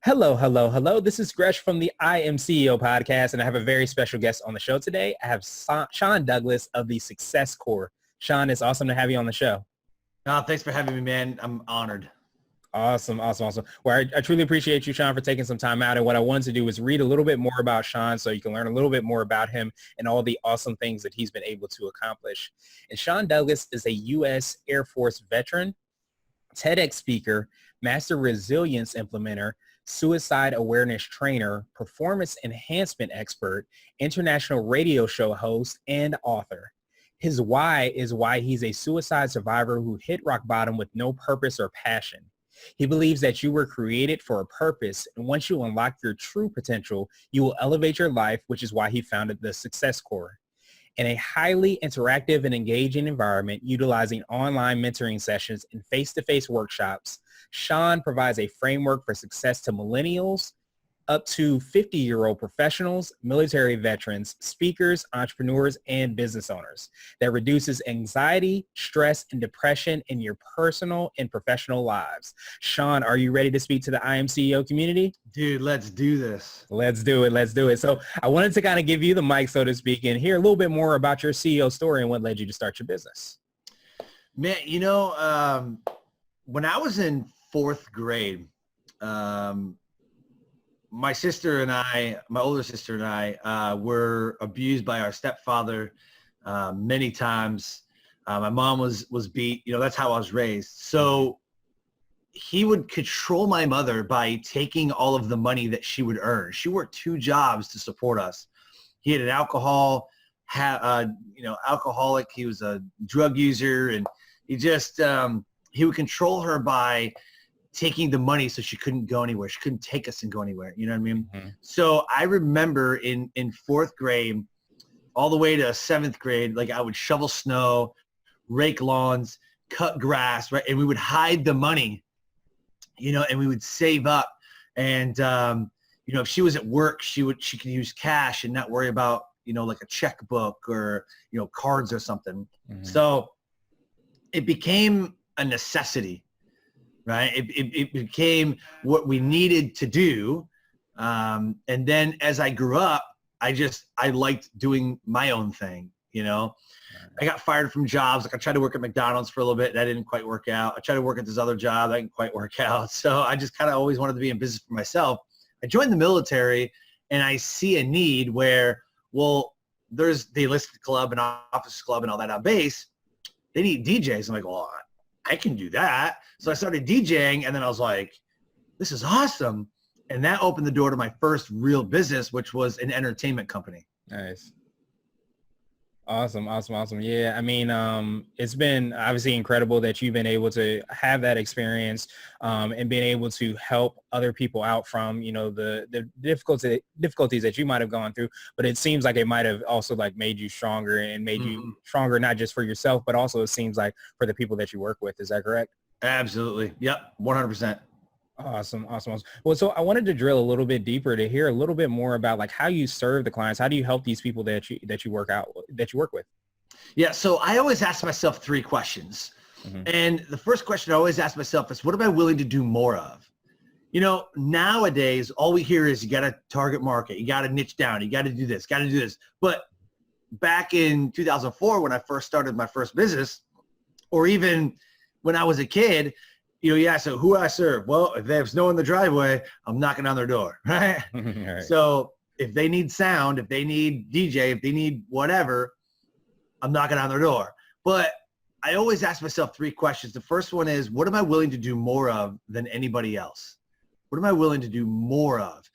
Hello, hello, hello. This is Gresh from the I Am CEO podcast, and I have a very special guest on the show today. I have Sean Douglas of the Success Core. Sean, it's awesome to have you on the show. Thanks for having me, man. I'm honored. Awesome. Well, I truly appreciate you, Sean, for taking some time out. And what I wanted to do was read a little bit more about Sean so you can learn a little bit more about him and all the awesome things that he's been able to accomplish. And Sean Douglas is a U.S. Air Force veteran, TEDx speaker, master resilience implementer, suicide awareness trainer, performance enhancement expert, international radio show host, and author. His why is why he's a suicide survivor who hit rock bottom with no purpose or passion. He believes that you were created for a purpose, and once you unlock your true potential, you will elevate your life, which is why he founded the Success Core. In a highly interactive and engaging environment, utilizing online mentoring sessions and face-to-face workshops, Sean provides a framework for success to millennials, up to 50-year-old professionals, military veterans, speakers, entrepreneurs, and business owners that reduces anxiety, stress, and depression in your personal and professional lives. Sean, are you ready to speak to the I Am CEO community? Dude, let's do this. Let's do it. So I wanted to kind of give you the mic, so to speak, and hear a little bit more about your CEO story and what led you to start your business. Man, when I was in fourth grade, my sister and I, my older sister and I, were abused by our stepfather many times. My mom was beat. That's how I was raised. So he would control my mother by taking all of the money that she would earn. She worked 2 jobs to support us. He had an alcoholic. He was a drug user, and he would control her by taking the money so she couldn't go anywhere. She couldn't take us and go anywhere. You know what I mean? Mm-hmm. So I remember in fourth grade, all the way to 7th grade, like I would shovel snow, rake lawns, cut grass, right? And we would hide the money, and we would save up. And, if she was at work, she could use cash and not worry about, like a checkbook or, cards or something. Mm-hmm. So it became a necessity. Right. It became what we needed to do. And then as I grew up, I liked doing my own thing. I got fired from jobs. Like I tried to work at McDonald's for a little bit. That didn't quite work out. I tried to work at this other job. That didn't quite work out. So I just kind of always wanted to be in business for myself. I joined the military, and I see a need where, there's the enlisted club and officers club and all that on base. They need DJs. I'm like, well, I can do that. So I started DJing, and then I was like, this is awesome. And that opened the door to my first real business, which was an entertainment company. Nice. Awesome. Yeah. I mean, it's been obviously incredible that you've been able to have that experience and being able to help other people out from, the difficulties that you might have gone through. But it seems like it might have also like made you stronger and made you stronger, not just for yourself, but also it seems like for the people that you work with. Is that correct? Absolutely. Yep. 100%. Awesome. Well, so I wanted to drill a little bit deeper to hear a little bit more about like how you serve the clients. How do you help these people that you work with? Yeah. So I always ask myself 3 questions. Mm-hmm. And the first question I always ask myself is, what am I willing to do more of? Nowadays, all we hear is you got to target market. You got to niche down. You got to do this, But back in 2004, when I first started my first business, or even when I was a kid, so who I serve? Well, if there's snow in the driveway, I'm knocking on their door, right? Right. So if they need sound, if they need DJ, if they need whatever, I'm knocking on their door. But I always ask myself 3 questions. The first one is, what am I willing to do more of than anybody else? What am I willing to do more of?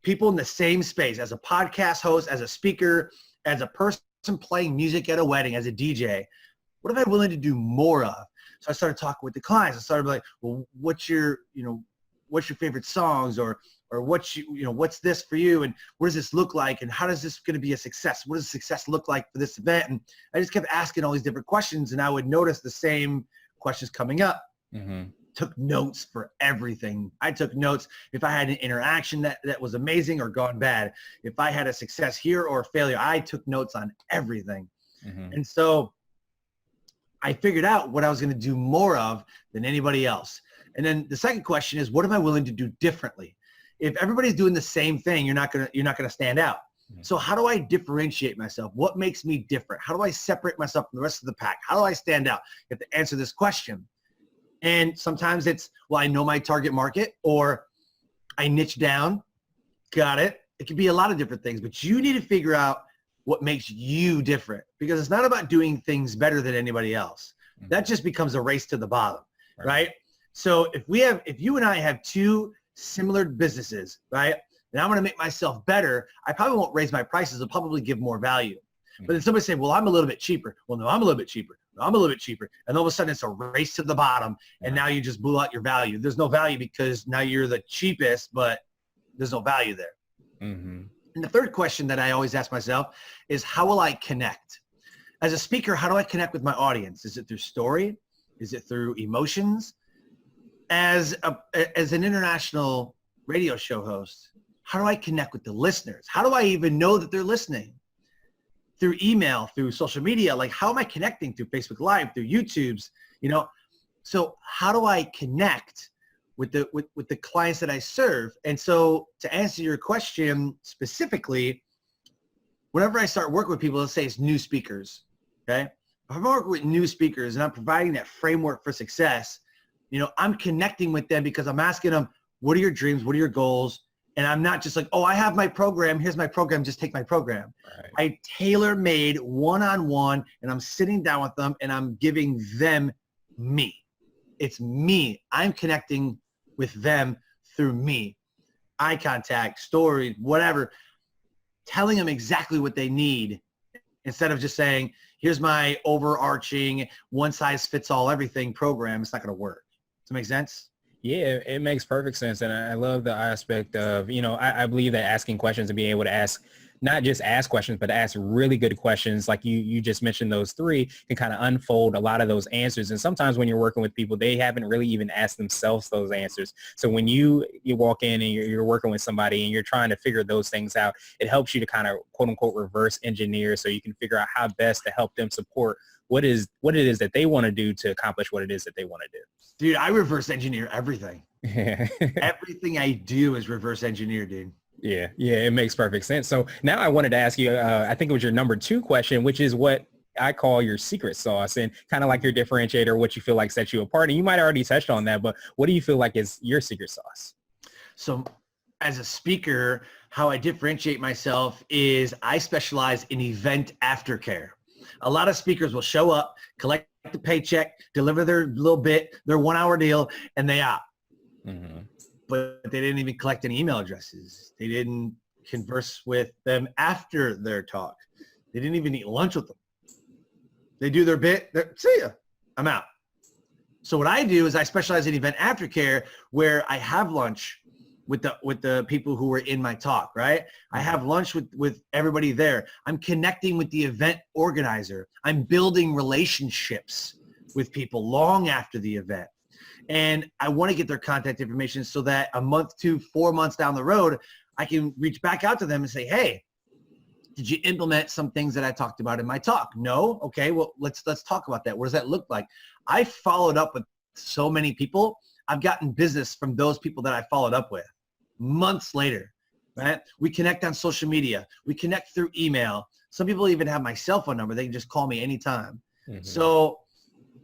People in the same space, as a podcast host, as a speaker, as a person playing music at a wedding, as a DJ, what am I willing to do more of? So I started talking with the clients. I started like, well, what's your favorite songs, or what's this for you, and what does this look like, and how does this going to be a success? What does success look like for this event? And I just kept asking all these different questions, and I would notice the same questions coming up. Mm-hmm. Took notes for everything. I took notes if I had an interaction that was amazing or gone bad. If I had a success here or a failure, I took notes on everything. Mm-hmm. And so I figured out what I was going to do more of than anybody else. And then the second question is, what am I willing to do differently? if everybody's doing the same thing, you're not gonna stand out. So how do I differentiate myself? What makes me different? How do I separate myself from the rest of the pack? How do I stand out? You have to answer this question. And sometimes it's, well, I know my target market, or I niche down. Got it. It could be a lot of different things, but you need to figure out what makes you different, because it's not about doing things better than anybody else. That just becomes a race to the bottom, right? So if you and I have two similar businesses, right? And I'm going to make myself better, I probably won't raise my prices. I'll probably give more value. But then somebody say, well, I'm a little bit cheaper. Well, no, I'm a little bit cheaper. No, I'm a little bit cheaper. And all of a sudden it's a race to the bottom. And now you just blew out your value. There's no value because now you're the cheapest, but there's no value there. And the third question that I always ask myself is, how will I connect? As a speaker, how do I connect with my audience? Is it through story? Is it through emotions? As an international radio show host, how do I connect with the listeners? How do I even know that they're listening? Through email, through social media, like how am I connecting? Through Facebook Live, through YouTube's, so how do I connect with the clients that I serve? And so to answer your question specifically, whenever I start working with people, let's say it's new speakers, okay? If I'm working with new speakers and I'm providing that framework for success, I'm connecting with them because I'm asking them, what are your dreams? What are your goals? And I'm not just like, oh, I have my program. Here's my program. Just take my program. I tailor-made one-on-one, and I'm sitting down with them and I'm giving them me. It's me. I'm connecting with them through me. Eye contact, stories, whatever. Telling them exactly what they need instead of just saying, here's my overarching one-size-fits-all everything program. It's not going to work. Does that make sense? Yeah, it makes perfect sense. And I love the aspect of, I believe that asking questions and being able to ask, not just ask questions, but ask really good questions. Like you just mentioned, those three can kind of unfold a lot of those answers. And sometimes when you're working with people, they haven't really even asked themselves those answers. So when you walk in and you're working with somebody and you're trying to figure those things out, it helps you to kind of quote unquote reverse engineer, so you can figure out how best to help them support what it is that they want to do to accomplish what it is that they want to do. Dude, I reverse engineer everything. Everything I do is reverse engineer, dude. Yeah, it makes perfect sense. So now I wanted to ask you, I think it was your number 2 question, which is what I call your secret sauce, and kind of like your differentiator, what you feel like sets you apart. And you might have already touched on that, but what do you feel like is your secret sauce? So as a speaker, how I differentiate myself is I specialize in event aftercare. A lot of speakers will show up, collect the paycheck, deliver their little bit, their 1-hour deal, and they out. But they didn't even collect any email addresses. They didn't converse with them after their talk. They didn't even eat lunch with them. They do their bit, see ya, I'm out. So what I do is I specialize in event aftercare, where I have lunch with the people who were in my talk, right? I have lunch with everybody there. I'm connecting with the event organizer. I'm building relationships with people long after the event. And I want to get their contact information so that a month to 4 months down the road, I can reach back out to them and say, hey, did you implement some things that I talked about in my talk? No? Okay, well, let's talk about that. What does that look like? I followed up with so many people. I've gotten business from those people that I followed up with months later, right? We connect on social media. We connect through email. Some people even have my cell phone number. They can just call me anytime. So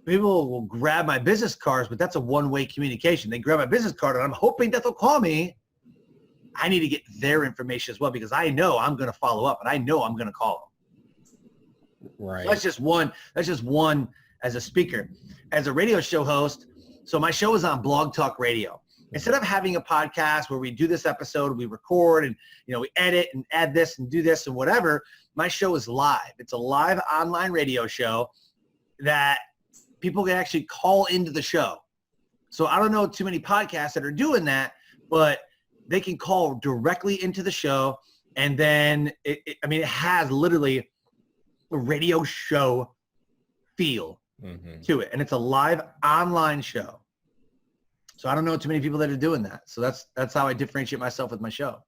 people will grab my business cards, but that's a one-way communication. They grab my business card and I'm hoping that they'll call me. I need to get their information as well, because I know I'm going to follow up and I know I'm going to call them. Right. So that's just one as a speaker. As a radio show host, so my show is on Blog Talk Radio. Instead of having a podcast where we do this episode, we record and we edit and add this and do this and whatever, my show is live. It's a live online radio show that people can actually call into the show. So I don't know too many podcasts that are doing that, but they can call directly into the show, and then it has literally a radio show feel to it, and it's a live online show. So I don't know too many people that are doing that. So that's how I differentiate myself with my show.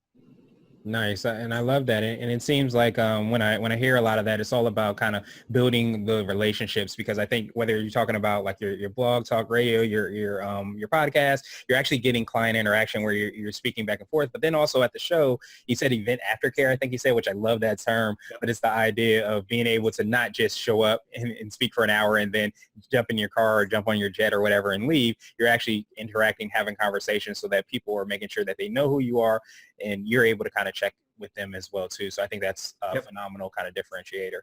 Nice, and I love that. And it seems like when I hear a lot of that, it's all about kind of building the relationships, because I think whether you're talking about like your blog, talk radio, your podcast, you're actually getting client interaction where you're speaking back and forth. But then also at the show, you said event aftercare, I think you said, which I love that term. Yep. But it's the idea of being able to not just show up and speak for an hour and then jump in your car or jump on your jet or whatever and leave. You're actually interacting, having conversations, so that people are making sure that they know who you are, and you're able to kind of check with them as well too. So I think that's a phenomenal kind of differentiator.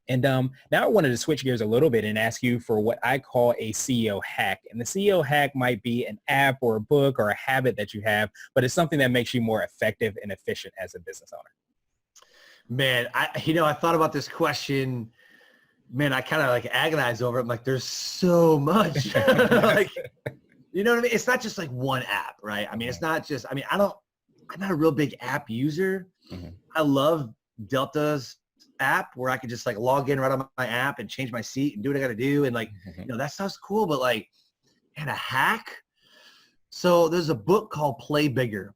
And now I wanted to switch gears a little bit and ask you for what I call a CEO hack. And the CEO hack might be an app or a book or a habit that you have, but it's something that makes you more effective and efficient as a business owner. Man, I thought about this question. Man, I kind of like agonize over it. I'm like, there's so much. Like, you know what I mean? It's not just like one app, right? I mean, it's not just, I mean, I'm not a real big app user. Mm-hmm. I love Delta's app where I could just like log in right on my app and change my seat and do what I got to do. And like, that sounds cool, but like, and a hack. So there's a book called Play Bigger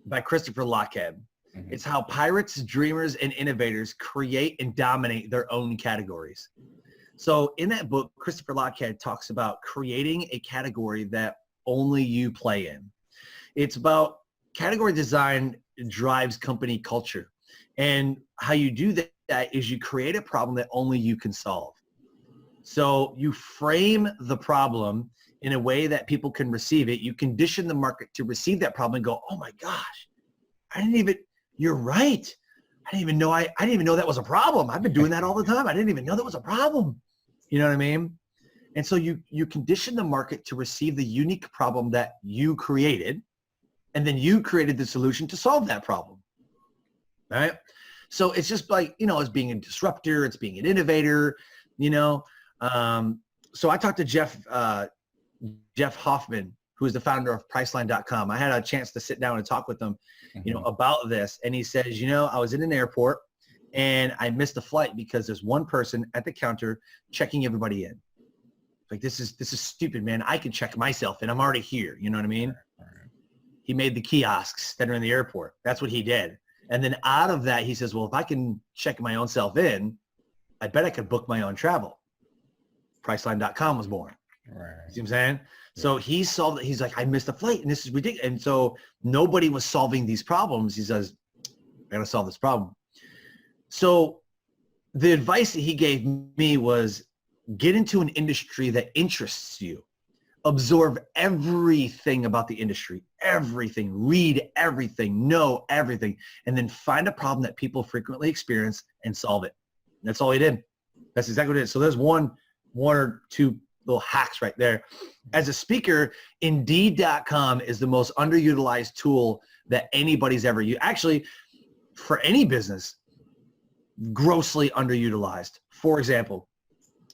by Christopher Lockhead. Mm-hmm. It's how pirates, dreamers, and innovators create and dominate their own categories. So in that book, Christopher Lockhead talks about creating a category that only you play in. It's about category design drives company culture. And how you do that is you create a problem that only you can solve. So you frame the problem in a way that people can receive it. You condition the market to receive that problem and go, oh my gosh, you're right. I didn't even know that was a problem. I've been doing that all the time. I didn't even know that was a problem. You know what I mean? And so you condition the market to receive the unique problem that you created, and then you created the solution to solve that problem, right? So it's just like, it's being a disruptor, it's being an innovator, So I talked to Jeff Hoffman, who is the founder of Priceline.com. I had a chance to sit down and talk with him, about this. And he says, I was in an airport and I missed a flight because there's one person at the counter checking everybody in. Like, this is stupid, man. I can check myself and I'm already here. You know what I mean? He made the kiosks that are in the airport. That's what he did. And then out of that, he says, well, if I can check my own self in, I bet I could book my own travel. Priceline.com was born. Right. See what I'm saying? Yeah. So he solved it. He's like, I missed a flight and this is ridiculous. And so nobody was solving these problems. He says, I gotta solve this problem. So the advice that he gave me was get into an industry that interests you. Absorb everything about the industry, everything, read everything, know everything, and then find a problem that people frequently experience and solve it. And that's all he did. That's exactly what it is. So there's one or two little hacks right there. As a speaker, Indeed.com is the most underutilized tool that anybody's ever used. Actually, for any business, grossly underutilized. For example,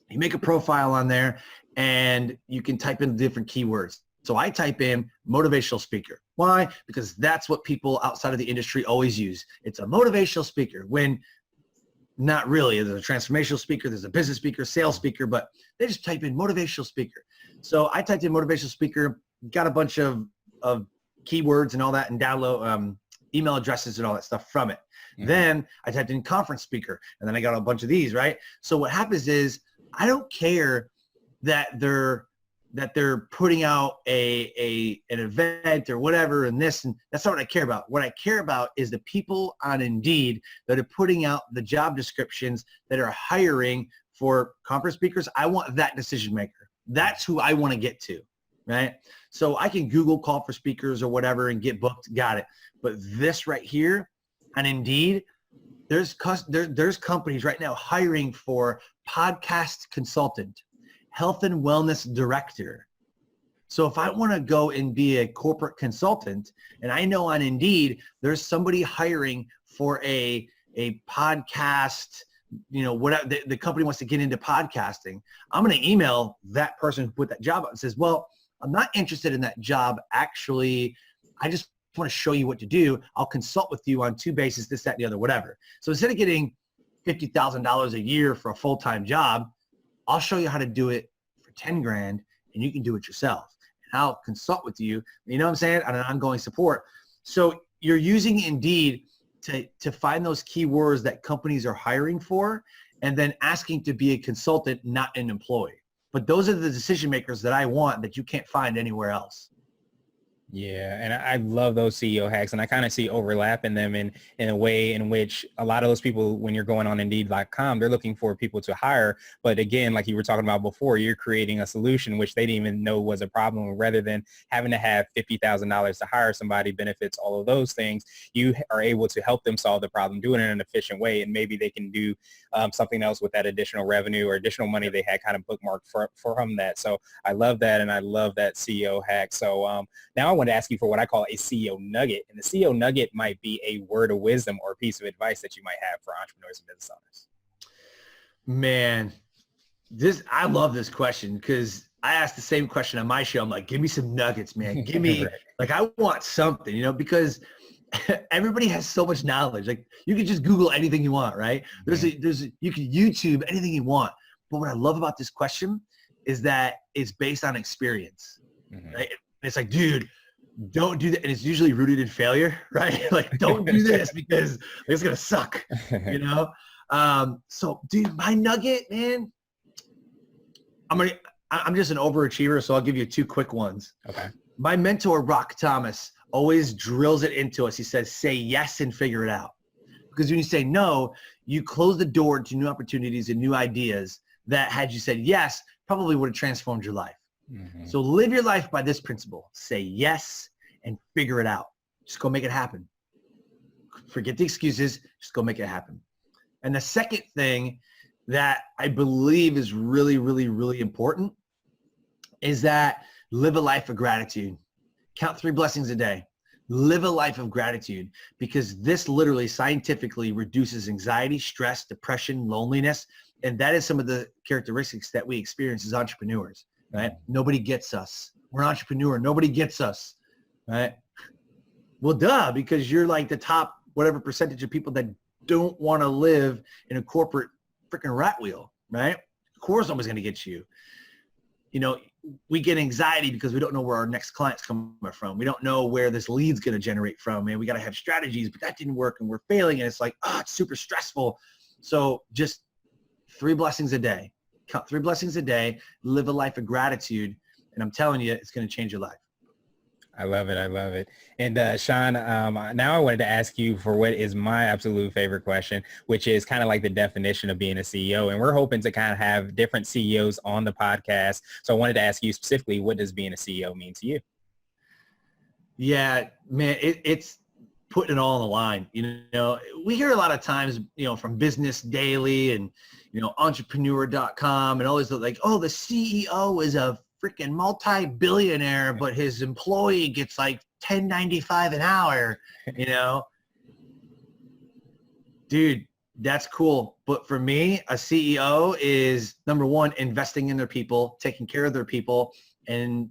you make a profile on there and you can type in different keywords. So I type in motivational speaker. Why? Because that's what people outside of the industry always use. It's a motivational speaker, when not really. There's a transformational speaker, there's a business speaker, sales speaker, but they just type in motivational speaker. So I typed in motivational speaker, got a bunch of keywords and all that, and download email addresses and all that stuff from it. Mm-hmm. Then I typed in conference speaker, and then I got a bunch of these, right? So what happens is I don't care that they're putting out an event or whatever, and this, and that's not what I care about. What I care about is the people on Indeed that are putting out the job descriptions, that are hiring for conference speakers. I want that decision maker. That's who I want to get to, right? So I can Google call for speakers or whatever and get booked, got it. But this right here on Indeed, there's companies right now hiring for podcast consultant, health and wellness director. So if I want to go and be a corporate consultant, and I know on Indeed there's somebody hiring for a podcast, whatever the company wants to get into podcasting, I'm going to email that person who put that job up and says, well, I'm not interested in that job. Actually, I just want to show you what to do. I'll consult with you on 2 bases, this, that, and the other, whatever. So instead of getting $50,000 a year for a full-time job, I'll show you how to do it for 10 grand, and you can do it yourself. And I'll consult with you, you know what I'm saying, on an ongoing support. So you're using Indeed to find those keywords that companies are hiring for, and then asking to be a consultant, not an employee. But those are the decision makers that I want that you can't find anywhere else. Yeah, and I love those CEO hacks, and I kind of see overlap in them in a way in which a lot of those people, when you're going on Indeed.com, they're looking for people to hire. But again, like you were talking about before, you're creating a solution which they didn't even know was a problem. Rather than having to have $50,000 to hire somebody, benefits, all of those things, you are able to help them solve the problem, do it in an efficient way, and maybe they can do something else with that additional revenue or additional money they had kind of bookmarked from that. So I love that, and I love that CEO hack. So now I want to ask you for what I call a CEO nugget. And the CEO nugget might be a word of wisdom or a piece of advice that you might have for entrepreneurs and business owners. Man, I love this question because I asked the same question on my show. I'm like, give me some nuggets, man. Give me, Right. like, I want something, because everybody has so much knowledge. Like, you can just Google anything you want, right? You can YouTube anything you want. But what I love about this question is that it's based on experience, right? And it's like, dude, don't do that. And it's usually rooted in failure, right? Like, don't do this because it's going to suck, So dude, my nugget, man, I'm just an overachiever. So I'll give you 2 quick ones. Okay. My mentor, Rock Thomas, always drills it into us. He says, say yes and figure it out. Because when you say no, you close the door to new opportunities and new ideas that, had you said yes, probably would have transformed your life. So live your life by this principle. Say yes and figure it out. Just go make it happen. Forget the excuses. Just go make it happen. And the second thing that I believe is really, really, really important is that live a life of gratitude. Count 3 blessings a day. Live a life of gratitude, because this literally scientifically reduces anxiety, stress, depression, loneliness. And that is some of the characteristics that we experience as entrepreneurs. Right? Nobody gets us. We're an entrepreneur. Nobody gets us. Right? Well, duh, because you're like the top whatever percentage of people that don't want to live in a corporate freaking rat wheel. Right? Of course, nobody's going to get you. We get anxiety because we don't know where our next client's coming from. We don't know where this lead's going to generate from. And we got to have strategies, but that didn't work and we're failing. And it's like, it's super stressful. So just 3 blessings a day. Count 3 blessings a day, live a life of gratitude, and I'm telling you, it's going to change your life. I love it. I love it. And Sean, now I wanted to ask you for what is my absolute favorite question, which is kind of like the definition of being a CEO. And we're hoping to kind of have different CEOs on the podcast. So I wanted to ask you specifically, what does being a CEO mean to you? Yeah, man, it's putting it all on the line. We hear a lot of times, from Business Daily and, entrepreneur.com and always like, oh, the CEO is a freaking multi-billionaire, but his employee gets like $10.95 an hour, Dude, that's cool. But for me, a CEO is, number one, investing in their people, taking care of their people, and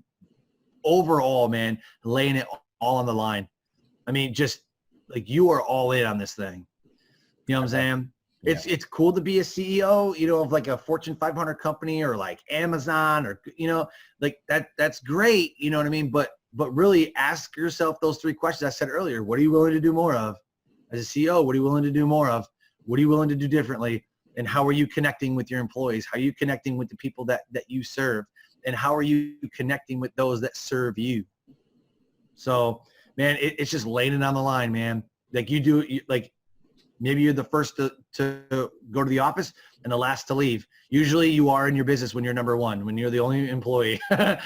overall, man, laying it all on the line. I mean, just like, you are all in on this thing. You know what I'm saying? Yeah. It's cool to be a CEO, of like a Fortune 500 company or like Amazon or, like that's great. You know what I mean? But really ask yourself those 3 questions I said earlier. What are you willing to do more of? As a CEO, what are you willing to do more of? What are you willing to do differently? And how are you connecting with your employees? How are you connecting with the people that you serve? And how are you connecting with those that serve you? So, man, it's just laying it on the line, man. Like maybe you're the first to go to the office and the last to leave. Usually you are in your business when you're number 1, when you're the only employee. Like,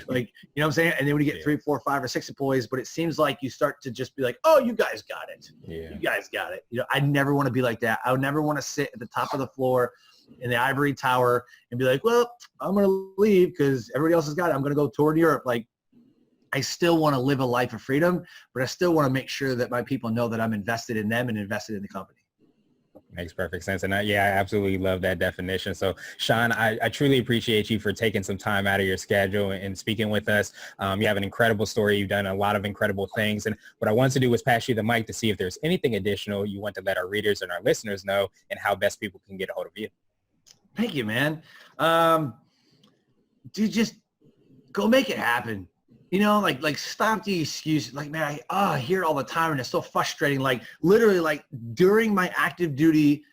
you know what I'm saying? And then when you get 3, 4, 5, or 6 employees, but it seems like you start to just be like, oh, you guys got it. Yeah. You guys got it. I never want to be like that. I would never want to sit at the top of the floor in the ivory tower and be like, well, I'm going to leave because everybody else has got it. I'm going to go tour Europe. Like, I still want to live a life of freedom, but I still want to make sure that my people know that I'm invested in them and invested in the company. Makes perfect sense. And I absolutely love that definition. So Sean, I truly appreciate you for taking some time out of your schedule and speaking with us. You have an incredible story. You've done a lot of incredible things. And what I wanted to do was pass you the mic to see if there's anything additional you want to let our readers and our listeners know and how best people can get a hold of you. Thank you, man. Dude, just go make it happen. like stop the excuse. Like, man, I hear it all the time and it's so frustrating. Like literally like during my active duty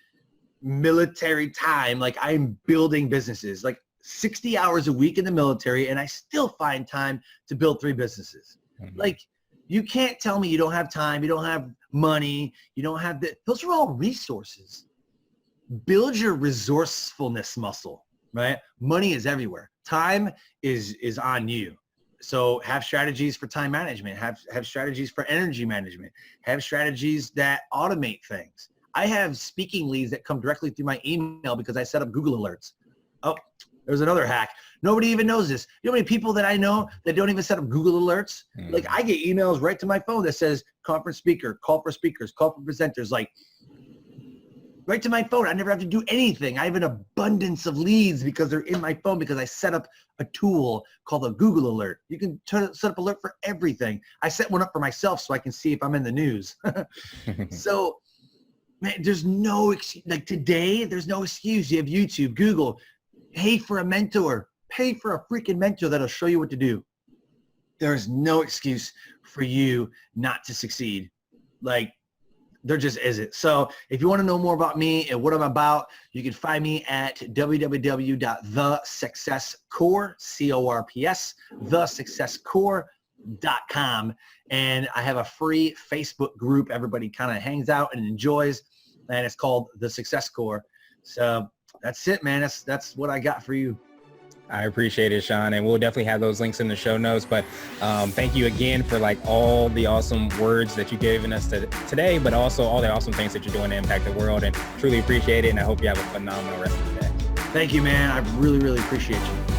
military time, like I'm building businesses, like 60 hours a week in the military, and I still find time to build 3 businesses. Like you can't tell me you don't have time, you don't have money, you don't have those are all resources. Build your resourcefulness muscle, right? Money is everywhere. Time is on you. So have strategies for time management, have strategies for energy management, have strategies that automate things. I have speaking leads that come directly through my email because I set up Google alerts. Oh, there's another hack. Nobody even knows this. You know how many people that I know that don't even set up Google alerts? Like I get emails right to my phone that says conference speaker, call for speakers, call for presenters, like right to my phone. I never have to do anything. I have an abundance of leads because they're in my phone because I set up a tool called a Google alert. You can set up alert for everything. I set one up for myself so I can see if I'm in the news. So, man, there's no excuse. Like today, there's no excuse. You have YouTube, Google. Pay for a mentor. Pay for a freaking mentor that'll show you what to do. There's no excuse for you not to succeed. Like, there just isn't. So if you want to know more about me and what I'm about, you can find me at www.thesuccesscore, C-O-R-P-S, thesuccesscore.com. And I have a free Facebook group everybody kind of hangs out and enjoys, and it's called The Success Core. So that's it, man. That's what I got for you. I appreciate it, Sean, and we'll definitely have those links in the show notes. But thank you again for like all the awesome words that you've given us today, but also all the awesome things that you're doing to impact the world, and truly appreciate it. And I hope you have a phenomenal rest of the day. Thank you, man. I really, really appreciate you.